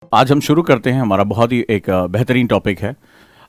आज हम शुरू करते हैं। हमारा बहुत ही एक बेहतरीन टॉपिक है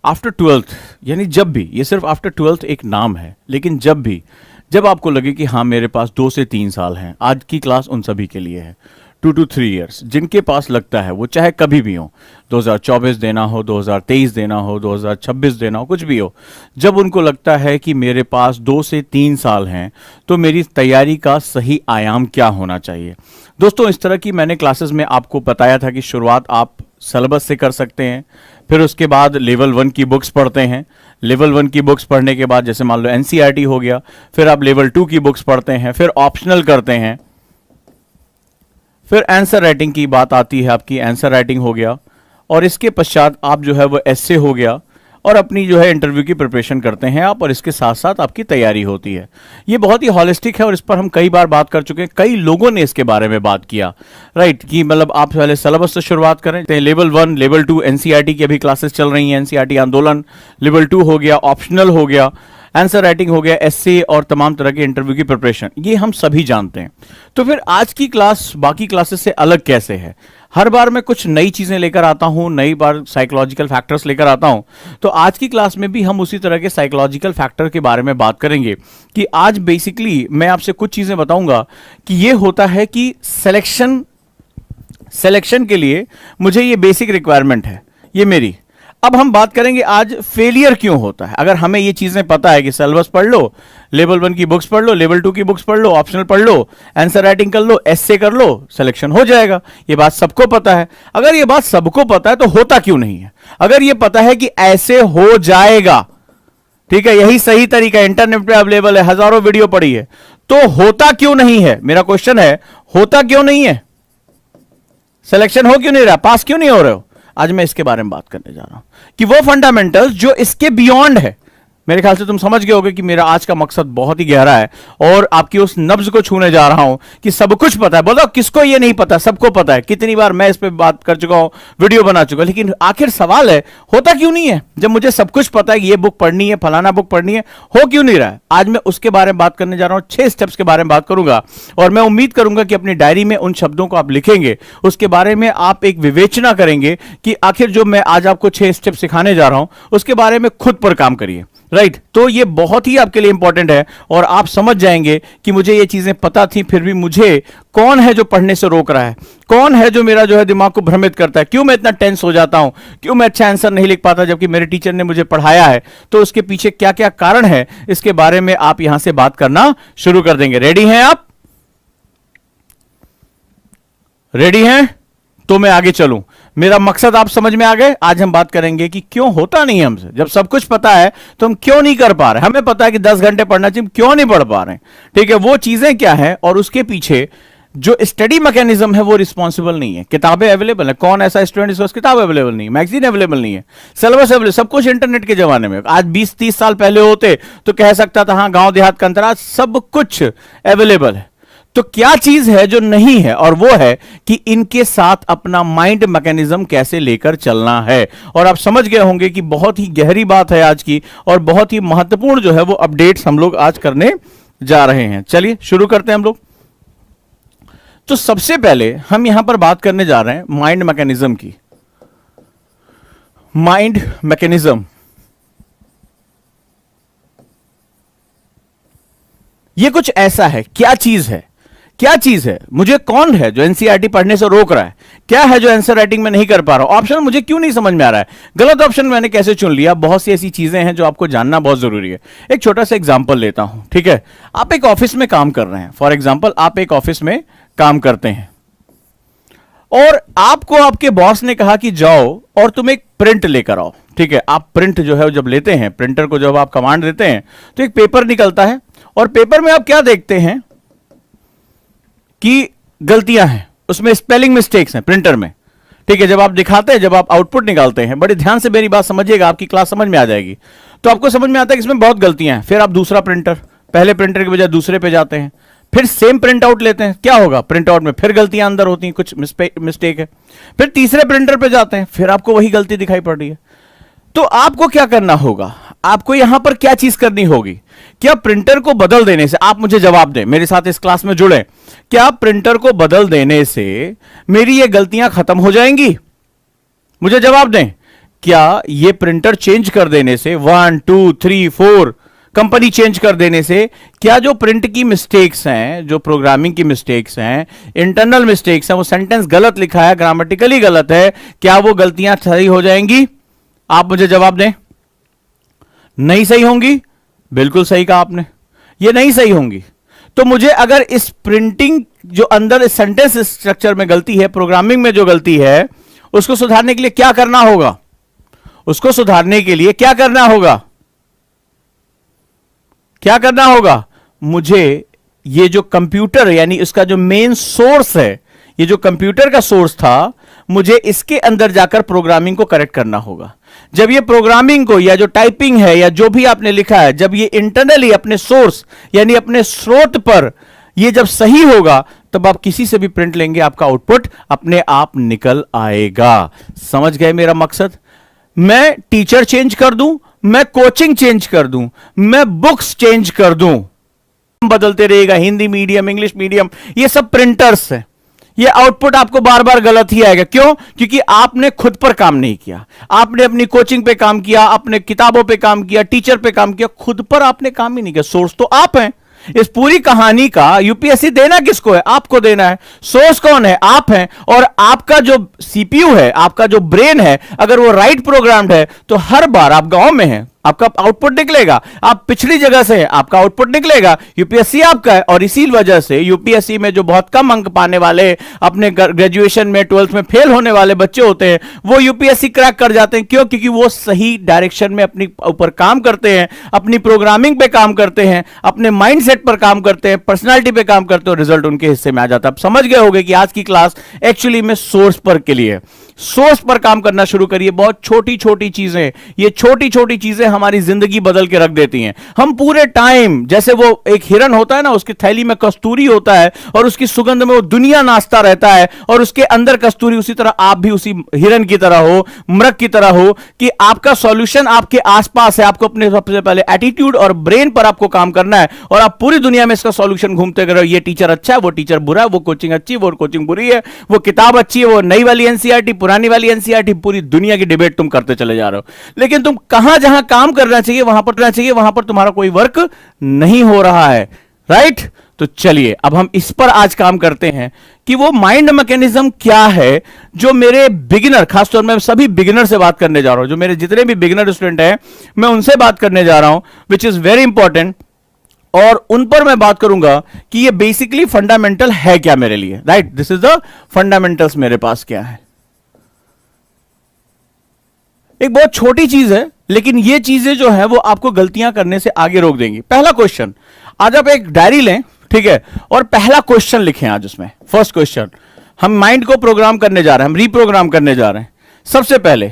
आफ्टर ट्वेल्थ। यानी जब भी, ये सिर्फ आफ्टर ट्वेल्थ एक नाम है, लेकिन जब आपको लगे कि हाँ मेरे पास 2 से 3 साल हैं, आज की क्लास उन सभी के लिए है। 2 to 3 ईयर्स जिनके पास लगता है, वो चाहे कभी भी हो, 2024 देना हो, 2023 देना हो, 2026 देना हो, कुछ भी हो, जब उनको लगता है कि मेरे पास 2 से 3 साल हैं, तो मेरी तैयारी का सही आयाम क्या होना चाहिए। दोस्तों, इस तरह की मैंने क्लासेस में आपको बताया था कि शुरुआत आप सिलेबस से कर सकते हैं, फिर उसके बाद लेवल 1 की बुक्स पढ़ते हैं। लेवल 1 की बुक्स पढ़ने के बाद, जैसे मान लो एनसीईआरटी हो गया, फिर आप लेवल 2 की बुक्स पढ़ते हैं, फिर ऑप्शनल करते हैं, फिर आंसर राइटिंग की बात आती है, आपकी आंसर राइटिंग हो गया, और इसके पश्चात आप जो है वो एस्से हो गया, और अपनी जो है इंटरव्यू की प्रिपरेशन करते हैं आप, और इसके साथ साथ आपकी तैयारी होती है। ये बहुत ही हॉलिस्टिक है और इस पर हम कई बार बात कर चुके हैं, कई लोगों ने इसके बारे में बात किया, राइट, कि मतलब आप पहले सिलेबस से शुरुआत करें। लेवल 1, लेवल 2, एनसीईआरटी की अभी क्लासेस चल रही हैं, एनसीईआरटी आंदोलन, लेवल 2 हो गया, ऑप्शनल हो गया, आंसर राइटिंग हो गया, एस्से और तमाम तरह के इंटरव्यू की प्रिपरेशन, ये हम सभी जानते हैं। तो फिर आज की क्लास बाकी क्लासेस से अलग कैसे है? हर बार मैं कुछ नई चीजें लेकर आता हूं, नई बार साइकोलॉजिकल फैक्टर्स लेकर आता हूं। तो आज की क्लास में भी हम उसी तरह के साइकोलॉजिकल फैक्टर के बारे में बात करेंगे कि आज बेसिकली मैं आपसे कुछ चीजें बताऊंगा कि ये होता है कि सिलेक्शन के लिए मुझे ये बेसिक रिक्वायरमेंट है, ये मेरी। अब हम बात करेंगे आज फेलियर क्यों होता है। अगर हमें ये चीजें पता है कि सिलेबस पढ़ लो, लेवल 1 की बुक्स पढ़ लो, लेवल 2 की बुक्स पढ़ लो, ऑप्शनल पढ़ लो, आंसर राइटिंग कर लो, एस्से कर लो, सिलेक्शन हो जाएगा, ये बात सबको पता है। अगर ये बात सबको पता है तो होता क्यों नहीं है? अगर ये पता है कि ऐसे हो जाएगा, ठीक है, यही सही तरीका इंटरनेट पे अवेलेबल है, हजारों वीडियो पड़ी है, तो होता क्यों नहीं है? मेरा क्वेश्चन है, होता क्यों नहीं है? सिलेक्शन हो क्यों नहीं रहा? पास क्यों नहीं हो रहे हो? आज मैं इसके बारे में बात करने जा रहा हूं कि वो फंडामेंटल्स जो इसके बियॉन्ड है। मेरे ख्याल से तुम समझ गए होगे कि मेरा आज का मकसद बहुत ही गहरा है और आपकी उस नब्ज को छूने जा रहा हूं कि सब कुछ पता है। बोलो किसको ये नहीं पता? सबको पता है। कितनी बार मैं इस पे बात कर चुका हूं, वीडियो बना चुका, लेकिन आखिर सवाल है, होता क्यों नहीं है? जब मुझे सब कुछ पता है कि ये बुक पढ़नी है, फलाना बुक पढ़नी है, हो क्यों नहीं रहा है? आज मैं उसके बारे में बात करने जा रहा हूं, 6 स्टेप्स के बारे में बात करूंगा, और मैं उम्मीद करूंगा कि अपनी डायरी में उन शब्दों को आप लिखेंगे, उसके बारे में आप एक विवेचना करेंगे कि आखिर जो मैं आज आपको 6 स्टेप सिखाने जा रहा हूं उसके बारे में खुद पर काम करिए, राइट। तो ये बहुत ही आपके लिए इंपॉर्टेंट है और आप समझ जाएंगे कि मुझे ये चीजें पता थी, फिर भी मुझे कौन है जो पढ़ने से रोक रहा है, कौन है जो मेरा जो है दिमाग को भ्रमित करता है, क्यों मैं इतना टेंस हो जाता हूं, क्यों मैं अच्छा आंसर नहीं लिख पाता जबकि मेरे टीचर ने मुझे पढ़ाया है। तो उसके पीछे क्या क्या कारण है, इसके बारे में आप यहां से बात करना शुरू कर देंगे। रेडी हैं आप? रेडी हैं? तो मैं आगे चलूं। मेरा मकसद आप समझ में आ गए। आज हम बात करेंगे कि क्यों होता नहीं हमसे। जब सब कुछ पता है तो हम क्यों नहीं कर पा रहे? हमें पता है कि 10 घंटे पढ़ना चाहिए, क्यों नहीं पढ़ पा रहे? ठीक है, वो चीजें क्या है और उसके पीछे जो स्टडी मैकेनिज्म है वो रिस्पॉन्सिबल नहीं है। किताबें अवेलेबल है, कौन ऐसा स्टूडेंट जिसके पास किताब अवेलेबल नहीं है, मैगजीन अवेलेबल नहीं है, सिलेबस अवेलेबल, सब कुछ इंटरनेट के जमाने में। आज 20-30 साल पहले होते तो कह सकता था हाँ गांव देहात का अंतराल, सब कुछ अवेलेबल है। तो क्या चीज है जो नहीं है? और वो है कि इनके साथ अपना माइंड मैकेनिज्म कैसे लेकर चलना है। और आप समझ गए होंगे कि बहुत ही गहरी बात है आज की, और बहुत ही महत्वपूर्ण जो है वो अपडेट्स हम लोग आज करने जा रहे हैं। चलिए शुरू करते हैं हम लोग। तो सबसे पहले हम यहां पर बात करने जा रहे हैं माइंड मैकेनिज्म की। माइंड मैकेनिज्म ये कुछ ऐसा है, क्या चीज है? क्या चीज है? मुझे कौन है जो एनसीईआरटी पढ़ने से रोक रहा है? क्या है जो आंसर राइटिंग में नहीं कर पा रहा हूं? ऑप्शन मुझे क्यों नहीं समझ में आ रहा है? गलत ऑप्शन मैंने कैसे चुन लिया? बहुत सी ऐसी चीजें हैं जो आपको जानना बहुत जरूरी है। एक छोटा सा एग्जांपल लेता हूं, ठीक है। आप एक ऑफिस में काम कर रहे हैं, फॉर एग्जांपल आप एक ऑफिस में काम करते हैं और आपको आपके बॉस ने कहा कि जाओ और तुम एक प्रिंट लेकर आओ, ठीक है। आप प्रिंट जो है जब लेते हैं, प्रिंटर को जब आप कमांड देते हैं तो एक पेपर निकलता है, और पेपर में आप क्या देखते हैं कि गलतियां हैं, उसमें स्पेलिंग मिस्टेक्स हैं प्रिंटर में, ठीक है। जब आप दिखाते हैं, जब आप आउटपुट निकालते हैं, बड़े ध्यान से मेरी बात समझिएगा, आपकी क्लास समझ में आ जाएगी। तो आपको समझ में आता है कि इसमें बहुत गलतियां हैं। फिर आप दूसरा प्रिंटर, पहले प्रिंटर के बजाय दूसरे पे जाते हैं, फिर सेम प्रिंट आउट लेते हैं, क्या होगा? प्रिंट आउट में फिर गलतियां अंदर होती हैं, कुछ मिस्टेक है। फिर तीसरे प्रिंटर पे जाते हैं, फिर आपको वही गलती दिखाई पड़ रही है। तो आपको क्या करना होगा? आपको यहां पर क्या चीज करनी होगी? क्या प्रिंटर को बदल देने से, आप मुझे जवाब दें, मेरे साथ इस क्लास में जुड़े, क्या प्रिंटर को बदल देने से मेरी ये गलतियां खत्म हो जाएंगी? मुझे जवाब दें, क्या ये प्रिंटर चेंज कर देने से 1 2 3 4 कंपनी चेंज कर देने से क्या जो प्रिंट की मिस्टेक्स हैं, जो प्रोग्रामिंग की मिस्टेक्स हैं, इंटरनल मिस्टेक्स हैं, वो सेंटेंस गलत लिखा है, ग्रामेटिकली गलत है, क्या वो गलतियां सही हो जाएंगी? आप मुझे जवाब दें। नहीं सही होंगी? बिल्कुल सही कहा आपने, ये नहीं सही होंगी। तो मुझे अगर इस प्रिंटिंग जो अंदर इस सेंटेंस स्ट्रक्चर में गलती है, प्रोग्रामिंग में जो गलती है, उसको सुधारने के लिए क्या करना होगा? उसको सुधारने के लिए क्या करना होगा? क्या करना होगा? मुझे ये जो कंप्यूटर यानी इसका जो मेन सोर्स है, ये जो कंप्यूटर का सोर्स था, मुझे इसके अंदर जाकर प्रोग्रामिंग को करेक्ट करना होगा। जब ये प्रोग्रामिंग को या जो टाइपिंग है या जो भी आपने लिखा है, जब ये इंटरनली अपने सोर्स यानी अपने स्रोत पर ये जब सही होगा, तब आप किसी से भी प्रिंट लेंगे, आपका आउटपुट अपने आप निकल आएगा। समझ गए मेरा मकसद? मैं टीचर चेंज कर दूं, मैं कोचिंग चेंज कर दूं, मैं बुक्स चेंज कर दूं, बदलते रहेगा, हिंदी मीडियम, इंग्लिश मीडियम, ये सब प्रिंटर्स है। ये आउटपुट आपको बार बार गलत ही आएगा। क्यों? क्योंकि आपने खुद पर काम नहीं किया, आपने अपनी कोचिंग पे काम किया, अपने किताबों पे काम किया, टीचर पे काम किया, खुद पर आपने काम ही नहीं किया। सोर्स तो आप हैं। इस पूरी कहानी का यूपीएससी देना किसको है? आपको देना है। सोर्स कौन है? आप हैं। और आपका जो सीपीयू है, आपका जो ब्रेन है, अगर वो राइट प्रोग्राम्ड है, तो हर बार आप गांव में हैं, आपका आउटपुट निकलेगा। आप पिछड़ी जगह से हैं, आपका आउटपुट निकलेगा। यूपीएससी आपका है। और इसी वजह से यूपीएससी में जो बहुत कम अंक पाने वाले, अपने ग्रेजुएशन में 12th में फेल होने वाले बच्चे होते हैं, वो यूपीएससी क्रैक कर जाते हैं। क्यों? क्योंकि वो सही डायरेक्शन में अपनी ऊपर काम करते हैं, अपनी प्रोग्रामिंग पे काम करते हैं, अपने माइंडसेट पर काम करते हैं, पर्सनालिटी पे काम करते हैं, रिजल्ट उनके हिस्से में आ जाता है। आप समझ गए होंगे कि आज की क्लास एक्चुअली में सोर्स पर के लिए। सोर्स पर काम करना शुरू करिए। बहुत छोटी छोटी चीजें, ये छोटी छोटी चीजें हमारी जिंदगी बदल के रख देती हैं। हम पूरे टाइम, जैसे वो एक हिरन होता है ना, उसकी थैली में कस्तूरी होता है और उसकी सुगंध में वो दुनिया नाचता रहता है, और उसके अंदर कस्तूरी, उसी तरह आप भी उसी हिरन की तरह हो, मृग की तरह हो, कि आपका सॉल्यूशन आपके आसपास है। आपको अपने सबसे पहले एटीट्यूड और ब्रेन पर आपको काम करना है, और आप पूरी दुनिया में इसका सॉल्यूशन घूमते करो। ये टीचर अच्छा है, वो टीचर बुरा है, वो कोचिंग अच्छी है, वो कोचिंग बुरी है, वो किताब अच्छी है, वो नई वाली एनसीईआरटी, पुरानी वाली एनसीईआरटी, पूरी दुनिया की डिबेट तुम करते चले जा रहे हो। लेकिन तुम कहां जहां काम करना चाहिए वहां पर करना चाहिए, वहां पर तुम्हारा कोई वर्क नहीं हो रहा है। राइट? तो चलिए अब हम इस पर आज काम करते हैं कि वो माइंड मैकेनिज्म क्या है जो मेरे बिगिनर, खासतौर में सभी बिगिनर से बात करने जा रहा हूं, जो मेरे जितने भी बिगिनर स्टूडेंट हैं मैं उनसे बात करने जा रहा हूं, विच इज वेरी इंपॉर्टेंट। और उन पर मैं बात करूंगा कि ये बेसिकली फंडामेंटल है क्या मेरे लिए। Right? This is the fundamentals मेरे पास क्या है। एक बहुत छोटी चीज है, लेकिन ये चीजें जो है वो आपको गलतियां करने से आगे रोक देंगी। पहला क्वेश्चन, आज आप एक डायरी लें, ठीक है, और पहला क्वेश्चन लिखें आज उसमें। फर्स्ट क्वेश्चन, हम माइंड को प्रोग्राम करने जा रहे हैं, हम रीप्रोग्राम करने जा रहे हैं। सबसे पहले,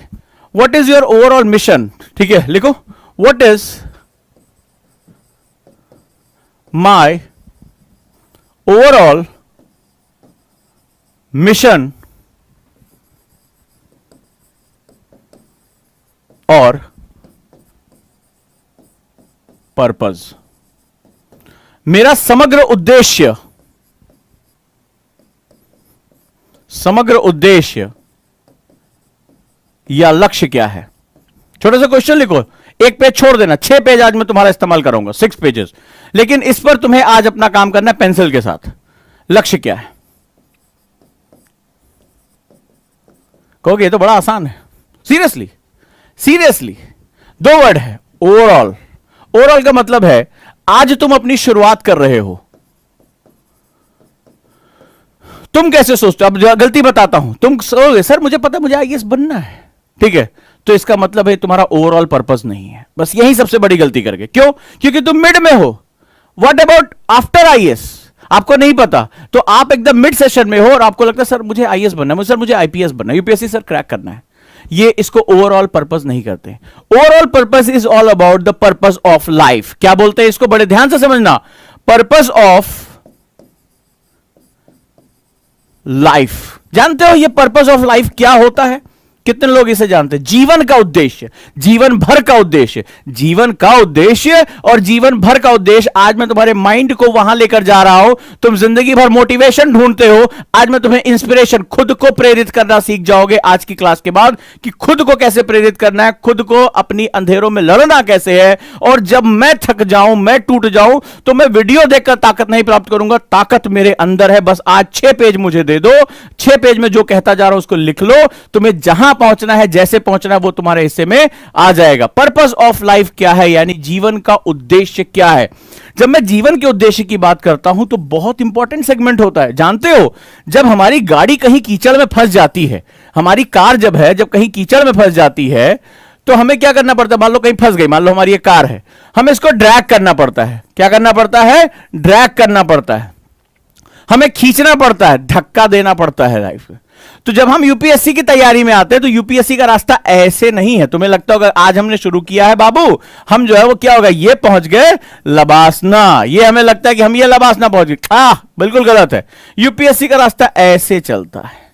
what is your overall mission? ठीक है, लिखो, what is my overall mission और पर्पज। मेरा समग्र उद्देश्य, समग्र उद्देश्य या लक्ष्य क्या है? छोटा सा क्वेश्चन लिखो, एक पेज छोड़ देना। 6 पेज आज मैं तुम्हारा इस्तेमाल करूंगा, 6 पेजेस, लेकिन इस पर तुम्हें आज अपना काम करना है पेंसिल के साथ। लक्ष्य क्या है? कहोगे ये तो बड़ा आसान है। सीरियसली, सीरियसली 2 वर्ड है, ओवरऑल। ओवरऑल का मतलब है आज तुम अपनी शुरुआत कर रहे हो, तुम कैसे सोचते हो? अब गलती बताता हूं, तुम सोचोगे सर मुझे पता है मुझे आईएएस बनना है, ठीक है, तो इसका मतलब है तुम्हारा ओवरऑल पर्पस नहीं है। बस यही सबसे बड़ी गलती करके। क्यों? क्योंकि तुम मिड में हो। What about after IAS? आपको नहीं पता, तो आप एकदम मिड सेशन में हो और आपको लगता है सर मुझे आईएएस बनना है, सर मुझे आईपीएस बनना है, यूपीएससी सर क्रैक करना है। ये इसको ओवरऑल पर्पस नहीं करते। Overall purpose is all about the purpose of life. क्या बोलते हैं इसको? बड़े ध्यान से समझना। Purpose of life. जानते हो ये पर्पस ऑफ लाइफ क्या होता है? कितने लोग इसे जानते हैं? जीवन का उद्देश्य, जीवन भर का उद्देश्य, जीवन का उद्देश्य और जीवन भर का उद्देश्य। आज मैं तुम्हारे माइंड को वहां लेकर जा रहा हूं। तुम जिंदगी भर मोटिवेशन ढूंढते हो, आज मैं तुम्हें इंस्पिरेशन, खुद को प्रेरित करना सीख जाओगे आज की क्लास के बाद, कि खुद को कैसे प्रेरित करना है, खुद को अपनी अंधेरों में लड़ना कैसे है। और जब मैं थक जाऊं, मैं टूट जाऊं, तो मैं वीडियो देखकर ताकत नहीं प्राप्त करूंगा, ताकत मेरे अंदर है। बस आज 6 पेज मुझे दे दो, 6 पेज में जो कहता जा रहा हूं उसको लिख लो। तुम्हें जहां पहुंचना है, जैसे पहुंचना है, वो तुम्हारे हिस्से में आ जाएगा। पर्पस ऑफ लाइफ क्या है, यानी जीवन का उद्देश्य क्या है। जब मैं जीवन के उद्देश्य की बात करता हूं तो बहुत इंपॉर्टेंट सेगमेंट होता है। जानते हो, जब हमारी गाड़ी कहीं कीचड़ में फंस जाती है, हमारी कार जब कहीं कीचड़ में फंस जाती है, तो हमें क्या करना पड़ता है? मान लो कहीं फंस गई, मान लो हमारी ये कार है, हमें इसको ड्रैग करना पड़ता है। क्या करना पड़ता है? ड्रैग करना पड़ता है, हमें खींचना पड़ता है, धक्का देना पड़ता है लाइफ में। तो जब हम यूपीएससी की तैयारी में आते हैं तो यूपीएससी का रास्ता ऐसे नहीं है। तुम्हें लगता होगा आज हमने शुरू किया है बाबू, हम जो है वो क्या होगा, ये पहुंच गए लबासना, ये हमें लगता है कि हम ये लबासना पहुंच गए। बिल्कुल गलत है। यूपीएससी का रास्ता ऐसे चलता है,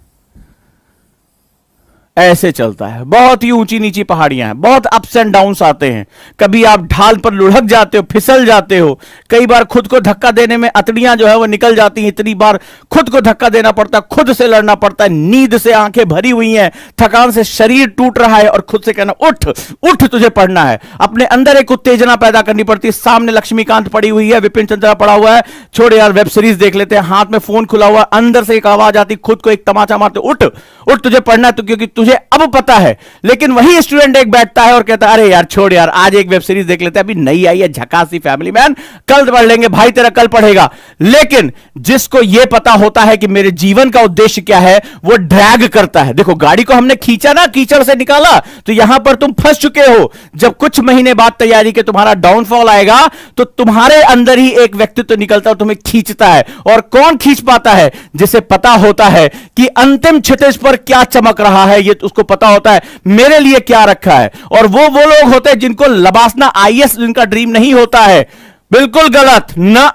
ऐसे चलता है। बहुत ही ऊंची नीची पहाड़ियां हैं, बहुत अप्स एंड डाउन्स आते हैं। कभी आप ढाल पर लुढ़क जाते हो, फिसल जाते हो, कई बार खुद को धक्का देने में अतड़ियां जो है वो निकल जाती हैं। इतनी बार खुद को धक्का देना पड़ता है, खुद से लड़ना पड़ता है। नींद से आंखें भरी हुई हैं, थकान से शरीर टूट रहा है, और खुद से कहना उठ उठ, तुझे पढ़ना है। अपने अंदर एक उत्तेजना पैदा करनी पड़ती है। सामने लक्ष्मीकांत पड़ी हुई है, विपिन चंद्रा पड़ा हुआ है, छोड़ यार वेब सीरीज देख लेते हैं, हाथ में फोन खुला हुआ, अंदर से एक आवाज आती, खुद को एक तमाचा मारते, उठ उठ, तुझे पढ़ना है। तो क्योंकि तुझे अब पता है। लेकिन वही स्टूडेंट एक बैठता है और कहता है अरे यार छोड़ यार, आज एक वेब सीरीज देख लेते हैं, अभी नई आई है झकासी फैमिली मैन, कल पढ़ लेंगे। भाई तेरा कल पढ़ेगा। लेकिन जिसको यह पता होता है कि मेरे जीवन का उद्देश्य क्या है, वो ड्रैग करता है। देखो, गाड़ी को हमने खींचा ना, कीचड़ से निकाला, तो यहां पर तुम फंस चुके हो। जब कुछ महीने बाद तैयारी के तुम्हारा डाउनफॉल आएगा, तो तुम्हारे अंदर ही एक व्यक्तित्व निकलता है, तुम्हें खींचता है। और कौन खींच पाता है? जिसे पता होता है कि अंतिम क्षितिज पर क्या चमक रहा है, ये उसको पता होता है मेरे लिए क्या रखा है। और वो लोग होते हैं जिनको लबासना आईएएस जिनका ड्रीम नहीं होता है। बिल्कुल गलत ना।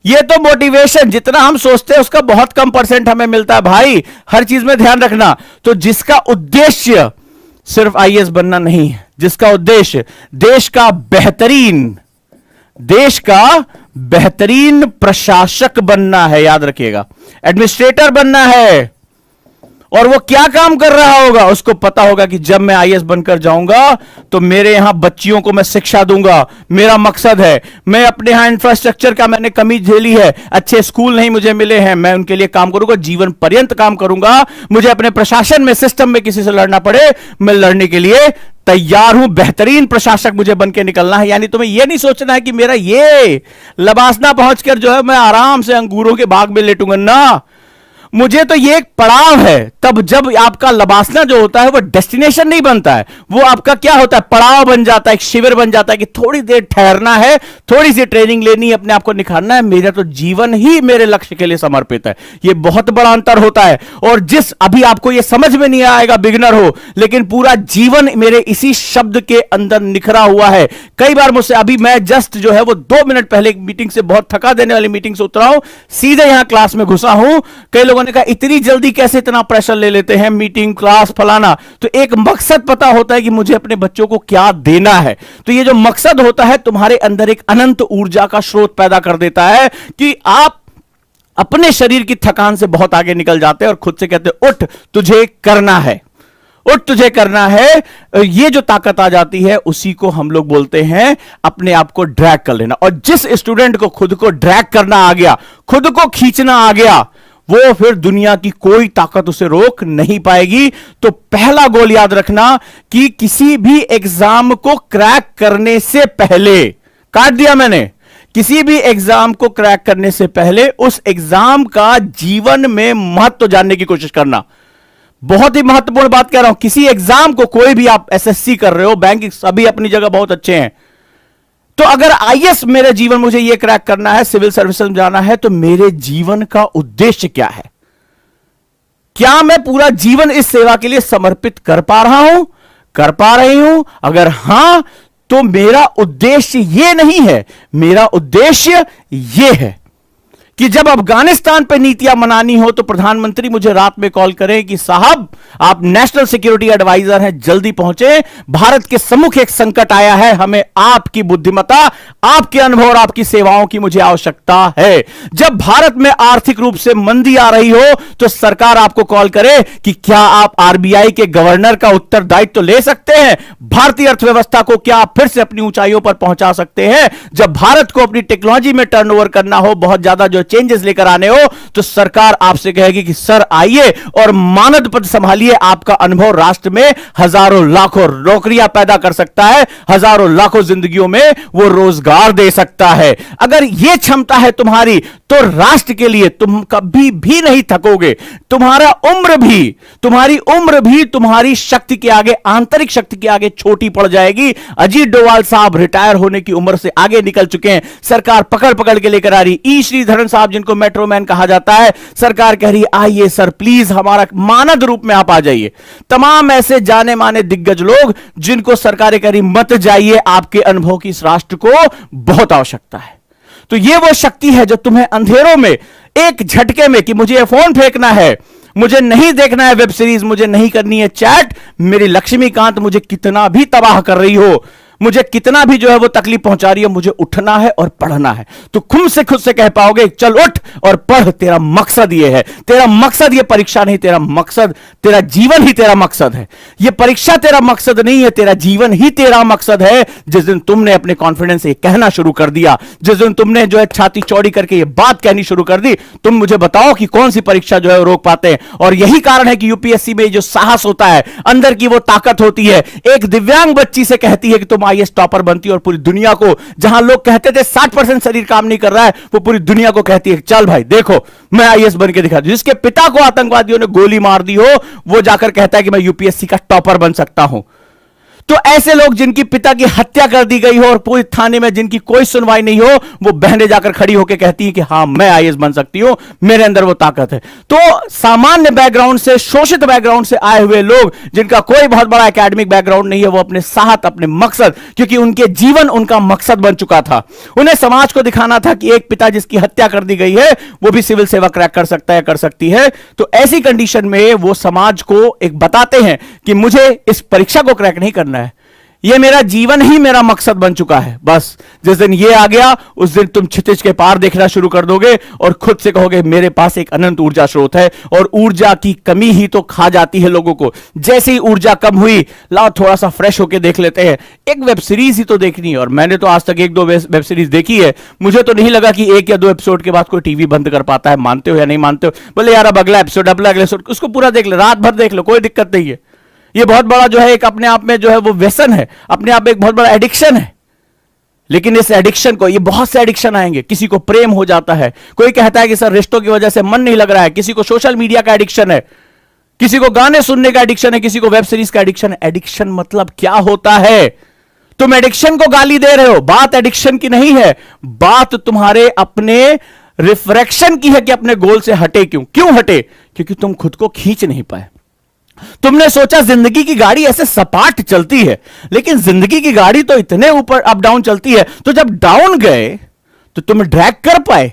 ये तो मोटिवेशन जितना हम सोचते हैं उसका बहुत कम परसेंट हमें मिलता है भाई, हर चीज में ध्यान रखना। तो जिसका उद्देश्य सिर्फ आईएएस बनना नहीं है, जिसका उद्देश्य देश का बेहतरीन प्रशासक बनना है, याद रखिएगा, एडमिनिस्ट्रेटर बनना है। और वो क्या काम कर रहा होगा, उसको पता होगा कि जब मैं आईएएस बनकर जाऊंगा तो मेरे यहां बच्चियों को मैं शिक्षा दूंगा। मेरा मकसद है, मैं अपने यहां इंफ्रास्ट्रक्चर का मैंने कमी झेली है, अच्छे स्कूल नहीं मुझे मिले हैं, मैं उनके लिए काम करूंगा, जीवन पर्यंत काम करूंगा। मुझे अपने प्रशासन में, सिस्टम में किसी से लड़ना पड़े, मैं लड़ने के लिए तैयार हूं। बेहतरीन प्रशासक मुझे बन के निकलना है। यानी तुम्हें यह नहीं सोचना है कि मेरा ये लबासना पहुंचकर जो है मैं आराम से अंगूरों के बाग में लेटूंगा ना। मुझे तो ये एक पड़ाव है। तब जब आपका लबासना जो होता है वो डेस्टिनेशन नहीं बनता है, वो आपका क्या होता है, पड़ाव बन जाता है, एक शिविर बन जाता है कि थोड़ी देर ठहरना है, थोड़ी सी ट्रेनिंग लेनी है, अपने आप को निखारना है। मेरा तो जीवन ही मेरे लक्ष्य के लिए समर्पित है। ये बहुत बड़ा अंतर होता है। और जिस अभी आपको ये समझ में नहीं आएगा, बिगिनर हो, लेकिन पूरा जीवन मेरे इसी शब्द के अंदर निखरा हुआ है। कई बार मुझसे, अभी मैं जस्ट जो है वो 2 मिनट पहले एक मीटिंग से, बहुत थका देने वाली मीटिंग से उतरा हूं, सीधे यहां क्लास में घुसा हूं। कई लोगों ने कहा इतनी जल्दी कैसे इतना प्रेशर ले लेते हैं, मीटिंग, क्लास, फलाना। तो एक मकसद पता होता है कि मुझे अपने बच्चों को क्या देना है। तो ये जो मकसद होता है तुम्हारे अंदर एक अनंत ऊर्जा का स्रोत पैदा कर देता है कि आप अपने शरीर की थकान से बहुत आगे निकल जाते हैं और खुद से कहते हैं उठ तुझे करना है, उठ तुझे करना है। ये जो ताकत आ जाती है उसी को हम लोग बोलते हैं अपने आप को ड्रैग कर लेना। और जिस स्टूडेंट को खुद को ड्रैग करना आ गया, खुद को खींचना आ गया, वो फिर दुनिया की कोई ताकत उसे रोक नहीं पाएगी। तो पहला गोल याद रखना कि किसी भी एग्जाम को क्रैक करने से पहले, काट दिया मैंने, किसी भी एग्जाम को क्रैक करने से पहले उस एग्जाम का जीवन में महत्व जानने की कोशिश करना। बहुत ही महत्वपूर्ण बात कह रहा हूं। किसी एग्जाम को, कोई भी आप एसएससी कर रहे हो, बैंक, सभी अपनी जगह बहुत अच्छे हैं। तो अगर आईएएस मेरे जीवन, मुझे यह क्रैक करना है, सिविल सर्विस में जाना है, तो मेरे जीवन का उद्देश्य क्या है? क्या मैं पूरा जीवन इस सेवा के लिए समर्पित कर पा रहा हूं, कर पा रही हूं? अगर हां, तो मेरा उद्देश्य यह नहीं है, मेरा उद्देश्य यह है कि जब अफगानिस्तान पे नीतियां बनानी हो तो प्रधानमंत्री मुझे रात में कॉल करें कि साहब आप नेशनल सिक्योरिटी एडवाइजर हैं, जल्दी पहुंचे, भारत के सम्मुख एक संकट आया है, हमें आपकी बुद्धिमत्ता, आपके अनुभव और आपकी सेवाओं की मुझे आवश्यकता है। जब भारत में आर्थिक रूप से मंदी आ रही हो तो सरकार आपको कॉल करे कि क्या आप आरबीआई के गवर्नर का उत्तरदायित्व तो ले सकते हैं, भारतीय अर्थव्यवस्था को क्या आप फिर से अपनी ऊंचाइयों पर पहुंचा सकते हैं। जब भारत को अपनी टेक्नोलॉजी में टर्नओवर करना हो, बहुत ज्यादा जो चेंजेस लेकर आने हो, तो सरकार आपसे कहेगी कि सर आइए और मानद पद संभालिए, आपका अनुभव राष्ट्र में हजारों लाखों नौकरियां पैदा कर सकता है, हजारों लाखों जिंदगियों में वो रोजगार दे सकता है। अगर यह क्षमता है तुम्हारी तो राष्ट्र के लिए तुम कभी भी नहीं थकोगे। तुम्हारी उम्र भी तुम्हारी शक्ति के आगे, आंतरिक शक्ति के आगे छोटी पड़ जाएगी। अजीत डोभाल साहब रिटायर होने की उम्र से आगे निकल चुके हैं, सरकार पकड़ पकड़ के लेकर आ रही। ई श्रीधरन साहब जिनको मेट्रो मैन कहा जाता है, सरकार कह रही आइए सर प्लीज हमारा मानद रूप में आप आ जाइए। तमाम ऐसे जाने माने दिग्गज लोग जिनको सरकारें कह रही मत जाइए, आपके अनुभव की इस राष्ट्र को बहुत आवश्यकता है। तो यह वो शक्ति है जो तुम्हें अंधेरों में एक झटके में कि मुझे यह फोन फेंकना है, मुझे नहीं देखना है वेब सीरीज, मुझे नहीं करनी है चैट, मेरी लक्ष्मीकांत मुझे कितना भी तबाह कर रही हो, मुझे कितना भी जो है वो तकलीफ पहुंचा रही है, मुझे उठना है और पढ़ना है, तो खुद से कह पाओगे चल उठ और पढ़। तेरा मकसद ये है, तेरा मकसद ये परीक्षा नहीं, तेरा मकसद, तेरा जीवन ही तेरा मकसद है। ये परीक्षा तेरा मकसद नहीं है, तेरा जीवन ही तेरा मकसद है। जिस दिन तुमने अपने कॉन्फिडेंस से कहना शुरू कर दिया, जिस दिन तुमने जो है छाती चौड़ी करके ये बात कहनी शुरू कर दी, तुम मुझे बताओ कि कौन सी परीक्षा जो है रोक पाते हैं। और यही कारण है कि यूपीएससी में जो साहस होता है, अंदर की वो ताकत होती है। एक दिव्यांग बच्ची से कहती है कि तुम आईएएस टॉपर बनती, और पूरी दुनिया को, जहां लोग कहते थे 60% शरीर काम नहीं कर रहा है, वो पूरी दुनिया को कहती है चल भाई देखो मैं आईएएस बन के दिखा दूं। जिसके पिता को आतंकवादियों ने गोली मार दी हो, वो जाकर कहता है कि मैं यूपीएससी का टॉपर बन सकता हूं। तो ऐसे लोग जिनकी पिता की हत्या कर दी गई हो और पूरे थाने में जिनकी कोई सुनवाई नहीं हो, वो बहनें जाकर खड़ी होकर कहती हैं कि हां मैं आईएएस बन सकती हूं, मेरे अंदर वो ताकत है। तो सामान्य बैकग्राउंड से, शोषित बैकग्राउंड से आए हुए लोग जिनका कोई बहुत बड़ा एकेडमिक बैकग्राउंड नहीं है, वो अपने साहत, अपने मकसद, क्योंकि उनके जीवन उनका मकसद बन चुका था, उन्हें समाज को दिखाना था कि एक पिता जिसकी हत्या कर दी गई है वो भी सिविल सेवा क्रैक कर सकता है, कर सकती है। तो ऐसी कंडीशन में वो समाज को एक बताते हैं कि मुझे इस परीक्षा को क्रैक नहीं करना, ये मेरा जीवन ही मेरा मकसद बन चुका है। बस जिस दिन ये आ गया उस दिन तुम क्षितिज के पार देखना शुरू कर दोगे और खुद से कहोगे मेरे पास एक अनंत ऊर्जा स्रोत है। और ऊर्जा की कमी ही तो खा जाती है लोगों को। जैसे ही ऊर्जा कम हुई, लाओ थोड़ा सा फ्रेश होके देख लेते हैं, एक वेब सीरीज ही तो देखनी है। और मैंने तो आज तक 1-2 वेब सीरीज देखी है, मुझे तो नहीं लगा कि 1 या 2 एपिसोड के बाद कोई टीवी बंद कर पाता है। मानते हो या नहीं मानते हो, बोले यार अब अगला एपिसोड, अगला एपिसोड, उसको पूरा देख ले, रात भर देख लो, कोई दिक्कत नहीं है। ये बहुत बड़ा जो है एक अपने आप में जो है वो व्यसन है, अपने आप में एक बहुत बड़ा एडिक्शन है। लेकिन इस एडिक्शन को, ये बहुत से एडिक्शन आएंगे। किसी को प्रेम हो जाता है, कोई कहता है कि सर रिश्तों की वजह से मन नहीं लग रहा है, किसी को सोशल मीडिया का एडिक्शन है, किसी को गाने सुनने का एडिक्शन है, किसी को वेब सीरीज का एडिक्शन है। एडिक्शन मतलब क्या होता है? तुम एडिक्शन को गाली दे रहे हो, बात एडिक्शन की नहीं है, बात तुम्हारे अपने रिफ्रैक्शन की है कि अपने गोल से हटे। क्यों हटे? क्योंकि तुम खुद को खींच नहीं पाए। तुमने सोचा जिंदगी की गाड़ी ऐसे सपाट चलती है, लेकिन जिंदगी की गाड़ी तो इतने ऊपर अप डाउन चलती है, तो जब डाउन गए तो तुम ड्रैग कर पाए,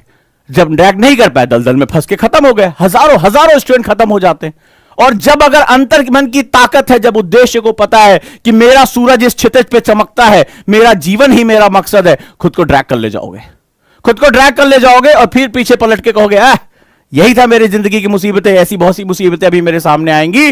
जब ड्रैग नहीं कर पाए दलदल में फंस के खत्म हो गए। हजारों स्टूडेंट खत्म हो जाते हैं। और जब अगर अंतर मन की ताकत है, जब उद्देश्य को पता है कि मेरा सूरज इस क्षितिज पे चमकता है, मेरा जीवन ही मेरा मकसद है, खुद को ड्रैग कर ले जाओगे, खुद को ड्रैग कर ले जाओगे और फिर पीछे पलट के कहोगे यही था मेरी जिंदगी की मुसीबतें, ऐसी बहुत सी मुसीबतें अभी मेरे सामने आएंगी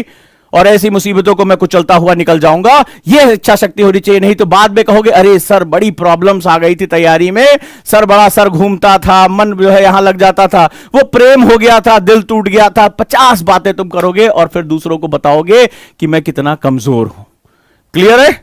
और ऐसी मुसीबतों को मैं कुचलता हुआ निकल जाऊंगा। यह इच्छा शक्ति होनी चाहिए। नहीं तो बाद में कहोगे अरे सर बड़ी प्रॉब्लम्स आ गई थी तैयारी में, सर बड़ा सर घूमता था, मन जो है यहां लग जाता था, वो प्रेम हो गया था, दिल टूट गया था। 50 बातें तुम करोगे और फिर दूसरों को बताओगे कि मैं कितना कमजोर हूं। क्लियर है?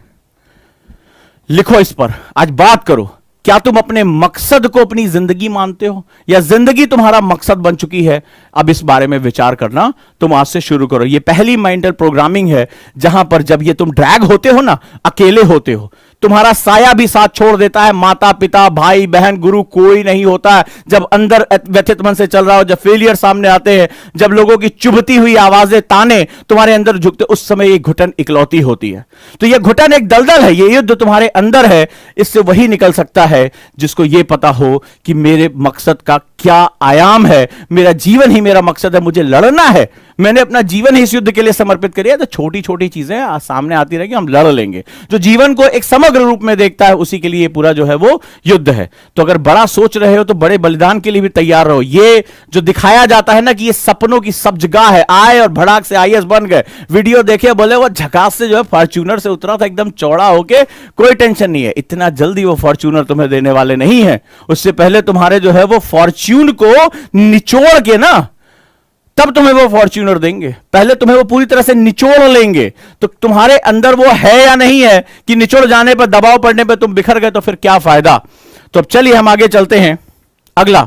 लिखो इस पर, आज बात करो। क्या तुम अपने मकसद को अपनी जिंदगी मानते हो या जिंदगी तुम्हारा मकसद बन चुकी है? अब इस बारे में विचार करना तुम आज से शुरू करो। ये पहली मेंटल प्रोग्रामिंग है जहां पर जब ये तुम ड्रैग होते हो ना, अकेले होते हो, तुम्हारा साया भी साथ छोड़ देता है, माता पिता भाई बहन गुरु कोई नहीं होता है जब अंदर व्यथित मन से चल रहा हो, जब फेलियर सामने आते हैं, जब लोगों की चुभती हुई आवाजें ताने तुम्हारे अंदर झुकते, उस समय ये घुटन इकलौती होती है। तो ये घुटन एक दलदल है, ये युद्ध तुम्हारे अंदर है। इससे वही निकल सकता है जिसको ये पता हो कि मेरे मकसद का क्या आयाम है, मेरा जीवन ही मेरा मकसद है, मुझे लड़ना है, मैंने अपना जीवन ही इस युद्ध के लिए समर्पित करी है। तो छोटी छोटी चीजें सामने आती रहेगी, हम लड़ लेंगे। जो जीवन को एक समग्र रूप में देखता है उसी के लिए पूरा जो है वो युद्ध है। तो अगर बड़ा सोच रहे हो तो बड़े बलिदान के लिए भी तैयार रहो। ये जो दिखाया जाता है ना कि ये सपनों की सब जगह है, आए और भड़ाक से आईएएस बन गए, वीडियो देखे बोले वो झकास से जो है फॉर्च्यूनर से उतरा था एकदम चौड़ा होके, कोई टेंशन नहीं है, इतना जल्दी वो फॉर्च्यूनर तुम्हें देने वाले नहीं है। उससे पहले तुम्हारे जो है वो फॉर्च्यून को निचोड़ के ना तब तुम्हें वो फॉर्च्यूनर देंगे, पहले तुम्हें वो पूरी तरह से निचोड़ लेंगे। तो तुम्हारे अंदर वो है या नहीं है कि निचोड़ जाने पर, दबाव पड़ने पर तुम बिखर गए तो फिर क्या फायदा। तो अब चलिए हम आगे चलते हैं। अगला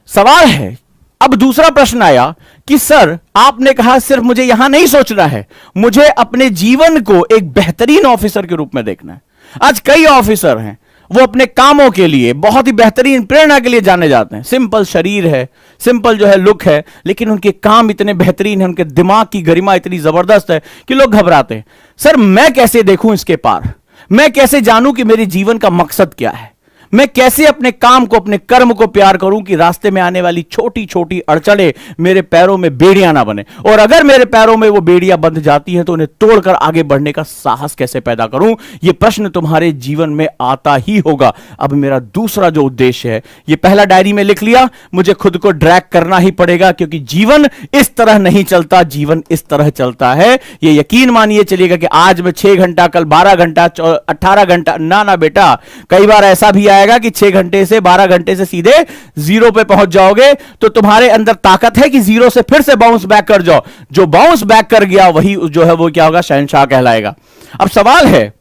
सवाल है, अब दूसरा प्रश्न आया कि सर आपने कहा सिर्फ मुझे यहां नहीं सोचना है, मुझे अपने जीवन को एक बेहतरीन ऑफिसर के रूप में देखना है। आज कई ऑफिसर हैं, वो अपने कामों के लिए बहुत ही बेहतरीन प्रेरणा के लिए जाने जाते हैं, सिंपल शरीर है, सिंपल जो है लुक है, लेकिन उनके काम इतने बेहतरीन हैं, उनके दिमाग की गरिमा इतनी जबरदस्त है कि लोग घबराते हैं। सर मैं कैसे देखूं इसके पार, मैं कैसे जानूं कि मेरे जीवन का मकसद क्या है, मैं कैसे अपने काम को, अपने कर्म को प्यार करूं कि रास्ते में आने वाली छोटी छोटी अड़चने मेरे पैरों में बेड़ियां ना बने, और अगर मेरे पैरों में वो बेड़ियां बंध जाती हैं तो उन्हें तोड़कर आगे बढ़ने का साहस कैसे पैदा करूं। यह प्रश्न तुम्हारे जीवन में आता ही होगा। अब मेरा दूसरा जो उद्देश्य है, ये पहला डायरी में लिख लिया, मुझे खुद को ड्रैग करना ही पड़ेगा, क्योंकि जीवन इस तरह नहीं चलता, जीवन इस तरह चलता है। ये यकीन मानिए चलिएगा कि आज मैं 6 घंटा, कल 12 घंटा, 18 घंटा, ना बेटा, कई बार ऐसा भी आएगा कि 6 घंटे से 12 घंटे से सीधे 0 पे पहुंच जाओगे। तो तुम्हारे अंदर ताकत है कि 0 से फिर से बाउंस बैक कर जाओ। जो बाउंस बैक कर गया वही जो है वो क्या होगा, शहंशाह कहलाएगा। अब सवाल है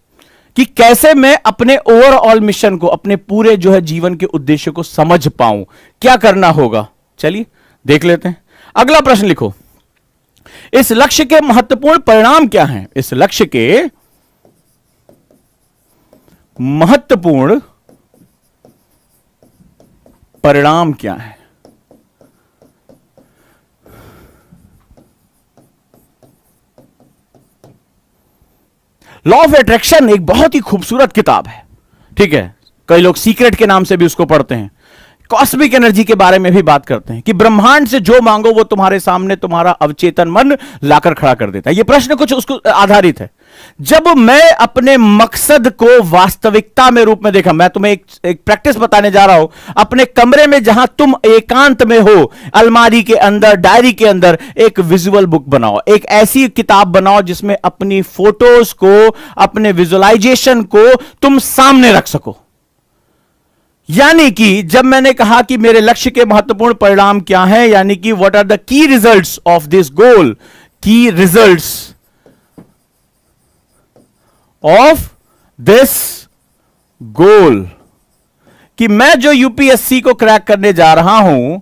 कि कैसे मैं अपने ओवरऑल मिशन को, अपने पूरे जो है जीवन के उद्देश्य को समझ पाऊं, क्या करना होगा। चलिए देख लेते हैं। अगला प्रश्न लिखो, इस लक्ष्य के महत्वपूर्ण परिणाम क्या हैं। इस लक्ष्य के महत्वपूर्ण परिणाम क्या है। लॉ ऑफ अट्रैक्शन एक बहुत ही खूबसूरत किताब है, ठीक है। कई लोग सीक्रेट के नाम से भी उसको पढ़ते हैं। कॉस्मिक एनर्जी के बारे में भी बात करते हैं कि ब्रह्मांड से जो मांगो वो तुम्हारे सामने तुम्हारा अवचेतन मन लाकर खड़ा कर देता है। यह प्रश्न कुछ उसको आधारित है। जब मैं अपने मकसद को वास्तविकता में रूप में देखा, मैं तुम्हें एक प्रैक्टिस बताने जा रहा हूं। अपने कमरे में जहां तुम एकांत में हो, अलमारी के अंदर, डायरी के अंदर एक विजुअल बुक बनाओ, एक ऐसी किताब बनाओ जिसमें अपनी फोटोज को, अपने विजुअलाइजेशन को तुम सामने रख सको। यानी कि जब मैंने कहा कि मेरे लक्ष्य के महत्वपूर्ण परिणाम क्या हैं, यानी कि what are the key results of this goal, key results of this गोल, कि मैं जो यूपीएससी को क्रैक करने जा रहा हूं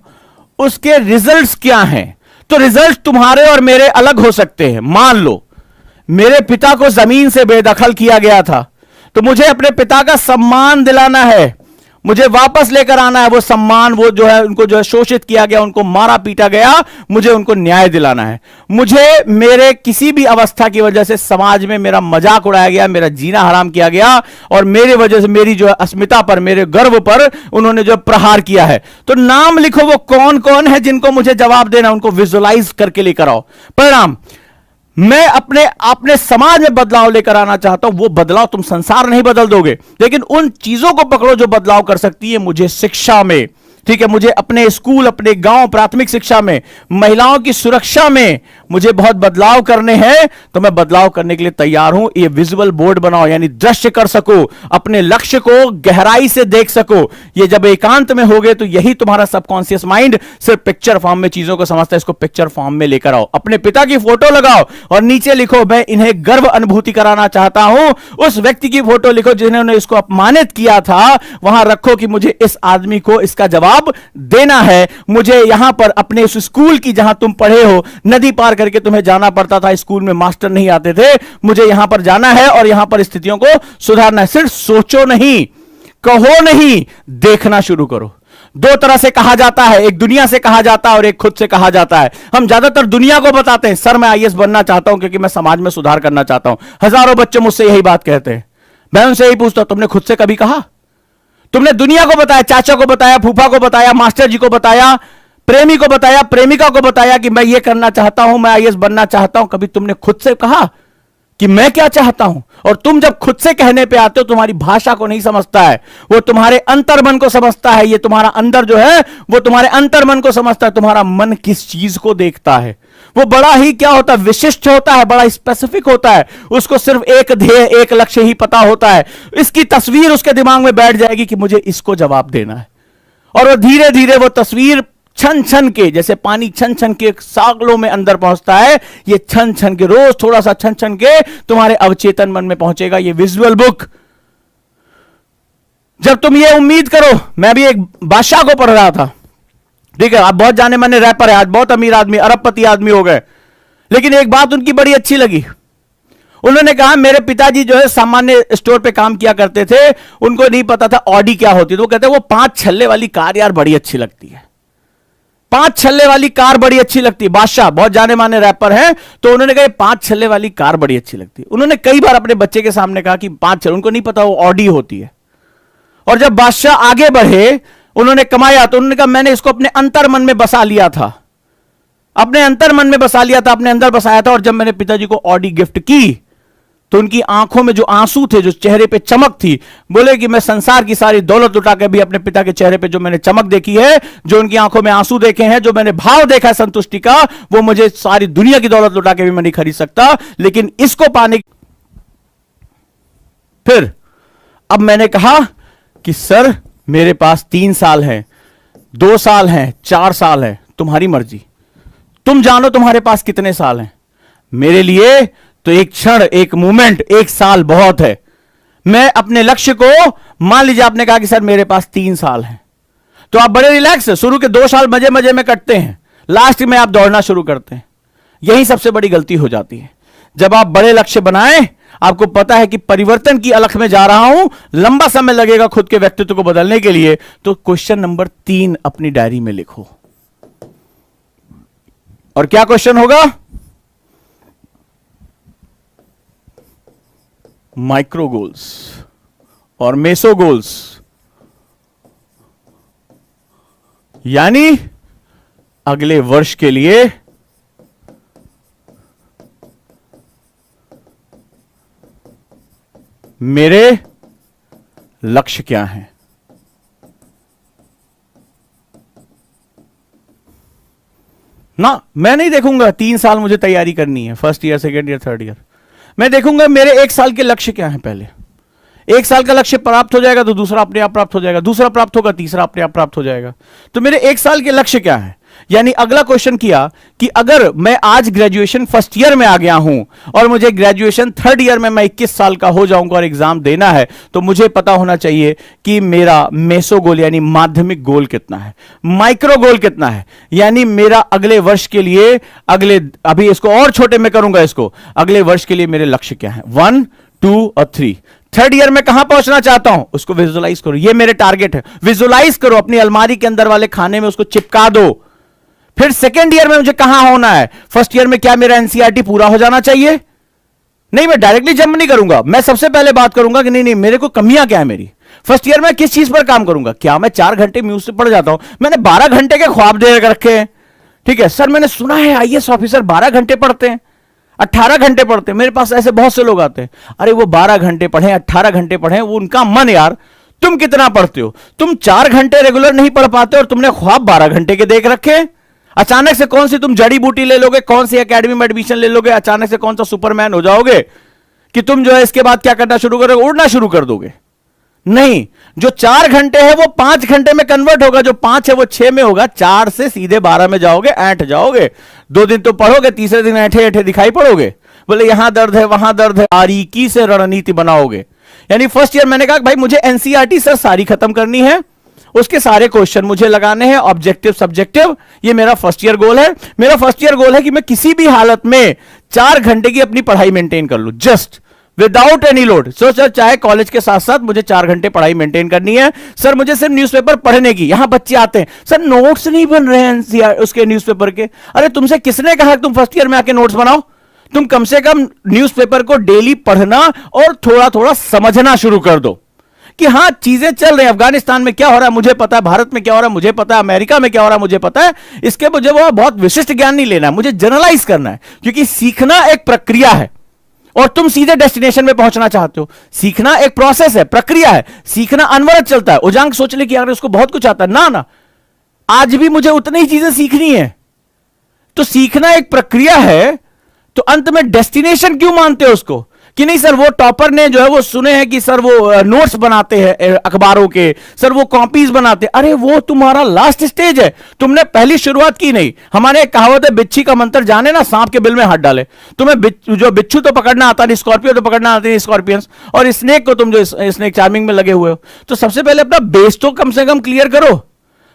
उसके रिजल्ट्स क्या हैं। तो रिजल्ट तुम्हारे और मेरे अलग हो सकते हैं। मान लो मेरे पिता को जमीन से बेदखल किया गया था, तो मुझे अपने पिता का सम्मान दिलाना है, मुझे वापस लेकर आना है वो सम्मान, वो जो है उनको जो है शोषित किया गया, उनको मारा पीटा गया, मुझे उनको न्याय दिलाना है। मुझे मेरे किसी भी अवस्था की वजह से समाज में मेरा मजाक उड़ाया गया, मेरा जीना हराम किया गया, और मेरे वजह से मेरी जो है अस्मिता पर, मेरे गर्व पर उन्होंने जो प्रहार किया है। तो नाम लिखो वो कौन कौन है जिनको मुझे जवाब देना, उनको विजुअलाइज करके लेकर आओ। परिणाम, मैं अपने समाज में बदलाव लेकर आना चाहता हूं। वो बदलाव तुम संसार नहीं बदल दोगे, लेकिन उन चीजों को पकड़ो जो बदलाव कर सकती है। मुझे शिक्षा में, ठीक है, मुझे अपने स्कूल, अपने गांव, प्राथमिक शिक्षा में, महिलाओं की सुरक्षा में मुझे बहुत बदलाव करने हैं, तो मैं बदलाव करने के लिए तैयार हूं। ये विजुअल बोर्ड बनाओ, यानी दृश्य कर सको, अपने लक्ष्य को गहराई से देख सको। ये जब एकांत में होगे तो यही तुम्हारा सबकॉन्शियस माइंड सिर्फ पिक्चर फॉर्म में चीजों को समझता है। इसको पिक्चर फॉर्म में लेकर आओ। अपने पिता की फोटो लगाओ और नीचे लिखो, मैं इन्हें गर्व अनुभूति कराना चाहता हूं। उस व्यक्ति की फोटो लिखो जिन्होंने इसको अपमानित किया था, वहां रखो कि मुझे इस आदमी को इसका जवाब देना है। मुझे यहां पर अपने उस स्कूल की, जहां तुम पढ़े हो, नदी पार पार करके तुम्हें जाना पड़ता था, स्कूल में मास्टर नहीं आते थे, मुझे यहां पर जाना है और यहां पर स्थितियों को सुधारना है। सिर्फ सोचो नहीं, कहो नहीं, देखना शुरू करो। दो तरह से कहा जाता है, एक दुनिया से कहा जाता है और एक खुद से कहा जाता है। हम ज्यादातर दुनिया को बताते हैं, सर मैं आईएएस बनना चाहता हूं क्योंकि मैं समाज में सुधार करना चाहता हूं। हजारों बच्चे मुझसे यही बात कहते हैं। मैं उनसे यही पूछता हूं, तुमने खुद से कभी कहा? तुमने दुनिया को बताया, चाचा को बताया, फूफा को बताया, मास्टर जी को बताया, प्रेमी को बताया, प्रेमिका को बताया कि मैं ये करना चाहता हूं, मैं आईएएस बनना चाहता हूं। कभी तुमने खुद से कहा कि मैं क्या चाहता हूं? और तुम जब खुद से कहने पे आते हो, तुम्हारी भाषा को नहीं समझता है, वो तुम्हारे अंतर्मन को समझता है। ये तुम्हारा अंदर जो है वो तुम्हारे अंतर्मन को समझता है। तुम्हारा मन किस चीज को देखता है वो बड़ा ही क्या होता है, विशिष्ट होता है, बड़ा स्पेसिफिक होता है। उसको सिर्फ एक ध्येय, एक लक्ष्य ही पता होता है। इसकी तस्वीर उसके दिमाग में बैठ जाएगी कि मुझे इसको जवाब देना है, और वो धीरे धीरे वो तस्वीर छन छन के, जैसे पानी छन छन के सागलों में अंदर पहुंचता है, ये छन छन के, रोज थोड़ा सा छन छन के तुम्हारे अवचेतन मन में पहुंचेगा ये विजुअल बुक। जब तुम ये उम्मीद करो, मैं भी एक बादशाह को पढ़ रहा था, ठीक है, आप बहुत जाने माने रैपर है, आज बहुत अमीर आदमी, अरबपति आदमी हो गए, लेकिन एक बात उनकी बड़ी अच्छी लगी। उन्होंने कहा मेरे पिताजी जो है सामान्य स्टोर पे काम किया करते थे, उनको नहीं पता था ऑडी क्या होती, तो वो कहते वो 5 छल्ले वाली कार यार बड़ी अच्छी लगती है, 5 छल्ले वाली कार बड़ी अच्छी लगती है। बादशाह बहुत जाने माने रैपर हैं, तो उन्होंने कहा 5 छल्ले वाली कार बड़ी अच्छी लगती है। उन्होंने कई बार अपने बच्चे के सामने कहा कि 5 छल्ले, उनको नहीं पता वो ऑडी होती है। और जब बादशाह आगे बढ़े, उन्होंने कमाया, तो उन्होंने कहा मैंने इसको अपने अंतर मन में बसा लिया था, अपने अंतर मन में बसा लिया था, अपने अंदर बसाया था। और जब मैंने पिताजी को ऑडी गिफ्ट की तो उनकी आंखों में जो आंसू थे, जो चेहरे पे चमक थी, बोले कि मैं संसार की सारी दौलत लुटा के भी अपने पिता के चेहरे पे जो मैंने चमक देखी है, जो उनकी आंखों में आंसू देखे हैं, जो मैंने भाव देखा है संतुष्टि का, वो मुझे सारी दुनिया की दौलत लुटा के भी मैं नहीं खरीद सकता। लेकिन इसको पाने, फिर अब मैंने कहा कि सर मेरे पास 3 साल है, 2 साल है, 4 साल है, तुम्हारी मर्जी, तुम जानो तुम्हारे पास कितने साल हैं। मेरे लिए तो एक क्षण, एक मोमेंट, 1 साल बहुत है। मैं अपने लक्ष्य को, मान लीजिए आपने कहा कि सर मेरे पास 3 साल हैं, तो आप बड़े रिलैक्स है, शुरू के 2 साल मजे मजे में कटते हैं, लास्ट में आप दौड़ना शुरू करते हैं। यही सबसे बड़ी गलती हो जाती है। जब आप बड़े लक्ष्य बनाएं, आपको पता है कि परिवर्तन की अलख में जा रहा हूं, लंबा समय लगेगा खुद के व्यक्तित्व को बदलने के लिए, तो क्वेश्चन नंबर 3 अपनी डायरी में लिखो। और क्या क्वेश्चन होगा? माइक्रो गोल्स और मेसो गोल्स, यानी अगले वर्ष के लिए मेरे लक्ष्य क्या हैं। ना मैं नहीं देखूंगा 3 साल मुझे तैयारी करनी है, first year, second year, third year. मैं देखूंगा मेरे 1 साल के लक्ष्य क्या है। पहले 1 साल का लक्ष्य प्राप्त हो जाएगा तो दूसरा अपने आप प्राप्त हो जाएगा, दूसरा प्राप्त होगा, तीसरा अपने आप प्राप्त हो जाएगा। तो मेरे 1 साल के लक्ष्य क्या है? यानी अगला क्वेश्चन किया कि अगर मैं आज ग्रेजुएशन फर्स्ट ईयर में आ गया हूं और मुझे ग्रेजुएशन थर्ड ईयर में मैं 21 साल का हो जाऊंगा और एग्जाम देना है, तो मुझे पता होना चाहिए कि मेरा मेसो गोल यानी माध्यमिक गोल कितना है, माइक्रो गोल कितना है, यानी मेरा अगले वर्ष के लिए, अभी इसको और छोटे में करूंगा, इसको अगले वर्ष के लिए मेरे लक्ष्य क्या है, 1, 2 और 3। थर्ड ईयर में कहां पहुंचना चाहता हूं उसको विजुअलाइज करो, ये मेरे टारगेट है, विजुअलाइज करो, अपनी अलमारी के अंदर वाले खाने में उसको चिपका दो। फिर सेकेंड ईयर में मुझे कहां होना है, फर्स्ट ईयर में क्या मेरा एनसीईआरटी पूरा हो जाना चाहिए? नहीं, मैं डायरेक्टली जंप नहीं करूंगा, मैं सबसे पहले बात करूंगा कि नहीं मेरे को कमियां क्या है मेरी। फर्स्ट ईयर में किस चीज पर काम करूंगा? क्या मैं 4 घंटे म्यूज से पढ़ जाता हूं? मैंने 12 घंटे के ख्वाब दे रखे हैं, ठीक है सर, मैंने सुना है आईएएस ऑफिसर 12 घंटे पढ़ते हैं, 18 घंटे पढ़ते हैं। मेरे पास ऐसे बहुत से लोग आते हैं, अरे वो 12 घंटे पढ़े, 18 घंटे पढ़े, वो उनका मन यार, तुम कितना पढ़ते हो? तुम 4 घंटे रेगुलर नहीं पढ़ पाते और तुमने ख्वाब 12 घंटे के देख रखे। अचानक से कौन सी तुम जड़ी बूटी ले लोगे, कौन सी एकेडमी में एडमिशन ले लोगे, अचानक से कौन सा सुपरमैन हो जाओगे कि तुम जो है इसके बाद क्या करना शुरू करोगे, उड़ना शुरू कर दोगे? नहीं, जो 4 घंटे है वो 5 घंटे में कन्वर्ट होगा, जो 5 है वो 6 में होगा, 4 से सीधे 12 में जाओगे, ऐंठ जाओगे। 2 दिन तो पढ़ोगे, तीसरे दिन ऐंठे ऐंठे दिखाई पड़ोगे, बोले यहां दर्द है वहां दर्द है, बारीकी से रणनीति बनाओगे। यानी फर्स्ट ईयर मैंने कहा भाई मुझे एनसीईआरटी सर सारी खत्म करनी है, उसके सारे क्वेश्चन मुझे लगाने हैं, ऑब्जेक्टिव सब्जेक्टिव। ये मेरा फर्स्ट ईयर गोल है। मेरा फर्स्ट ईयर गोल है कि मैं किसी भी हालत में 4 घंटे की अपनी पढ़ाई मेंटेन कर लूं, just without any load. So sir, चाहे कॉलेज के साथ साथ मुझे 4 घंटे पढ़ाई मेंटेन करनी है। सर मुझे सिर्फ न्यूज़पेपर पढ़ने की। यहां बच्चे आते हैं, सर नोट्स नहीं बन रहे हैं उसके न्यूज़पेपर के। अरे तुमसे किसने कहा कि तुम फर्स्ट ईयर में आके नोट्स बनाओ? तुम कम से कम न्यूज़पेपर को डेली पढ़ना और थोड़ा थोड़ा समझना शुरू कर दो कि हां चीजें चल रही हैं। अफगानिस्तान में क्या हो रहा है मुझे पता है, भारत में क्या हो रहा है मुझे पता है, अमेरिका में क्या हो रहा है मुझे पता है। इसके मुझे वो बहुत विशिष्ट ज्ञान नहीं लेना है, मुझे जनरलाइज करना है, क्योंकि सीखना एक प्रक्रिया है और तुम सीधे डेस्टिनेशन में पहुंचना चाहते हो। सीखना एक प्रोसेस है, प्रक्रिया है। सीखना अनवरत चलता है। उजांग सोच ले कि यार उसको बहुत कुछ आता है, ना ना, आज भी मुझे उतनी ही चीजें सीखनी है। तो सीखना एक प्रक्रिया है, तो अंत में डेस्टिनेशन क्यों मानते हो उसको कि नहीं सर वो टॉपर ने जो है वो सुने हैं कि सर वो नोट्स बनाते हैं अखबारों के, सर वो कॉपीज बनाते हैं। अरे वो तुम्हारा लास्ट स्टेज है, तुमने पहली शुरुआत की नहीं। हमारे एक कहावत है, बिच्छी का मंत्र जाने ना सांप के बिल में हाथ डाले। तुम्हें जो बिच्छू तो पकड़ना आता नहीं, स्कॉर्पियो तो पकड़ना आते नहीं स्कॉर्पियंस, और स्नेक को तुम जो स्नेक चार्मिंग में लगे हुए हो। तो सबसे पहले अपना बेस तो कम से कम क्लियर करो।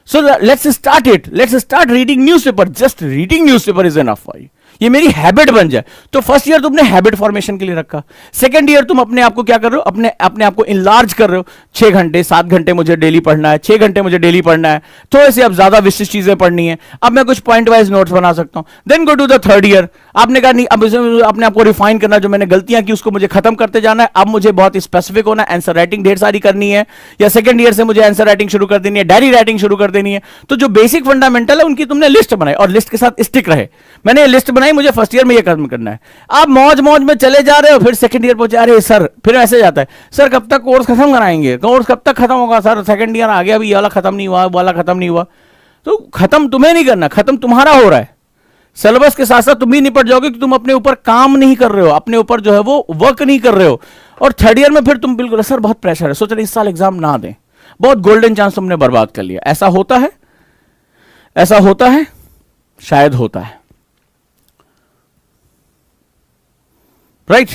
So let's start it, let's start reading newspaper. Just reading newspaper is enough for you. ये मेरी हैबिट बन जाए। तो फर्स्ट ईयर तुमने हैबिट फॉर्मेशन के लिए रखा। सेकंड ईयर तुम अपने आप को क्या कर रहे हो, अपने आप को इनलार्ज कर रहे हो। 6 घंटे 7 घंटे मुझे डेली पढ़ना है, 6 घंटे मुझे डेली पढ़ना है, थोड़े से अब ज्यादा विशिष्ट चीजें पढ़नी है, अब मैं कुछ पॉइंट वाइज नोट्स बना सकता हूं। Then go to the third year. आपने कहा नहीं, अब अपने आप को रिफाइन करना, जो मैंने गलतियां की उसको मुझे खत्म करते जाना है। अब मुझे बहुत स्पेसिफिक होना है, आंसर राइटिंग ढेर सारी करनी है, या सेकंड ईयर से मुझे आंसर राइटिंग शुरू कर देनी है, डायरी राइटिंग शुरू कर देनी है। तो जो बेसिक फंडामेंटल है उनकी तुमने लिस्ट बनाई और लिस्ट के साथ स्टिक रहे। मैंने ये लिस्ट बनाई, मुझे फर्स्ट ईयर में ये खत्म करना है। आप मौज मौज में चले जा रहे हो, फिर सेकंड ईयर पहुंचे, अरे सर फिर ऐसे जाता है, सर कब तक कोर्स खत्म कराएंगे, कोर्स कब तक खत्म होगा सर, सेकंड ईयर आ गया, अभी ये वाला खत्म नहीं हुआ, वाला खत्म नहीं हुआ। तो खत्म तुम्हें नहीं करना, खत्म तुम्हारा हो रहा है। सिलेबस के साथ साथ तुम भी निपट जाओगे कि तुम अपने ऊपर काम नहीं कर रहे हो, अपने ऊपर जो है वो वर्क नहीं कर रहे हो। और थर्ड ईयर में फिर तुम बिल्कुल सर बहुत प्रेशर है, सोच रहे इस साल एग्जाम ना दें, बहुत गोल्डन चांस तुमने बर्बाद कर लिया। ऐसा होता है, ऐसा होता है, शायद होता है, राइट।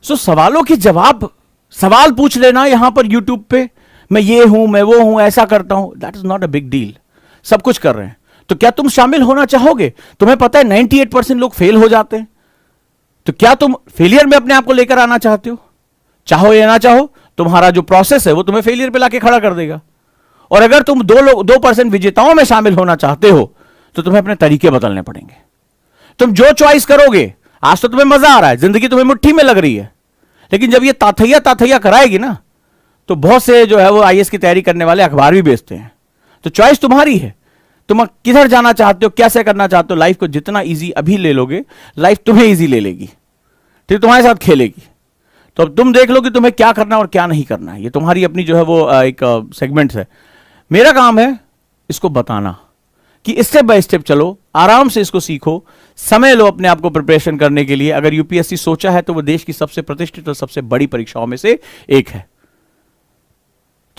सो सवालों के जवाब, सवाल पूछ लेना यहां पर यूट्यूब पे, मैं ये हूं, मैं वो हूं, ऐसा करता हूं, that is not a big deal. सब कुछ कर रहे हैं, तो क्या तुम शामिल होना चाहोगे? तुम्हें पता है 98% लोग फेल हो जाते हैं, तो क्या तुम फेलियर में अपने आप को लेकर आना चाहते हो? चाहो या ना चाहो, तुम्हारा जो प्रोसेस है वो तुम्हें फेलियर पे लाके खड़ा कर देगा। और अगर तुम 2% विजेताओं में शामिल होना चाहते हो, तो तुम्हें अपने तरीके बदलने पड़ेंगे। तुम जो चॉइस करोगे, आज तो तुम्हें मजा आ रहा है, जिंदगी तुम्हें मुट्ठी में लग रही है, लेकिन जब ये ताथैया कराएगी ना, तो बहुत से जो है वो आईएएस की तैयारी करने वाले अखबार भी बेचते हैं। तो चॉइस तुम्हारी है, तुम किधर जाना चाहते हो, कैसे करना चाहते हो। लाइफ को जितना इजी अभी ले लोगे, लाइफ तुम्हें इजी ले लेगी, ठीक, तुम्हारे साथ खेलेगी। तो अब तुम देख लो कि तुम्हें क्या करना और क्या नहीं करना है। ये तुम्हारी अपनी जो है वो एक सेगमेंट्स है। मेरा काम है इसको बताना कि स्टेप बाय स्टेप चलो, आराम से इसको सीखो, समय लो अपने आप को प्रिपरेशन करने के लिए। अगर यूपीएससी सोचा है तो वो देश की सबसे प्रतिष्ठित और सबसे बड़ी परीक्षाओं में से एक है।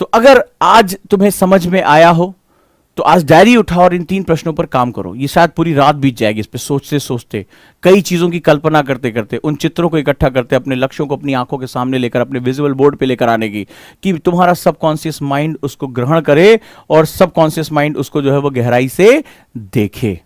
तो अगर आज तुम्हें समझ में आया हो तो आज डायरी उठाओ और इन 3 प्रश्नों पर काम करो। ये शायद पूरी रात बीत जाएगी इस पर सोचते सोचते, कई चीजों की कल्पना करते करते, उन चित्रों को इकट्ठा करते, अपने लक्ष्यों को अपनी आंखों के सामने लेकर, अपने विजुअल बोर्ड पे लेकर आने की, कि तुम्हारा सबकॉन्शियस माइंड उसको ग्रहण करे और सबकॉन्शियस माइंड उसको जो है वो गहराई से देखे।